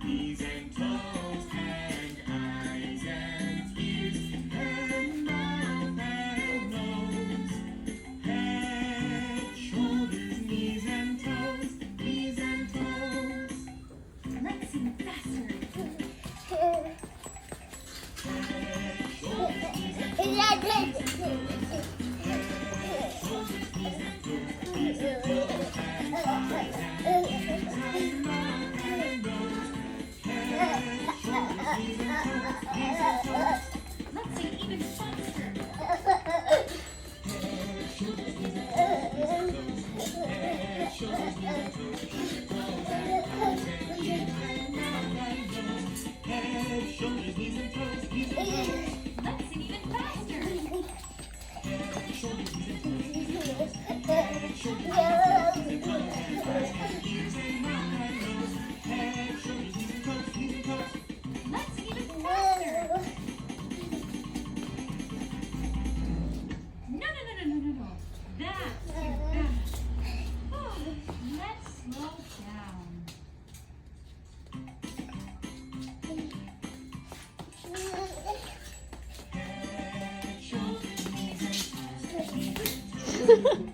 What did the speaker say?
knees and toes and eyes and ears and mouth and nose. Head, shoulders, knees and toes, knees and toes. Let's sing faster. Let's sing even faster. Head, shoulders, knees and toes, knees and toes. Let's sing even faster. Let's sing even faster. No. That's too fast. Oh, let's slow down. Head, shoulders, knees and toes.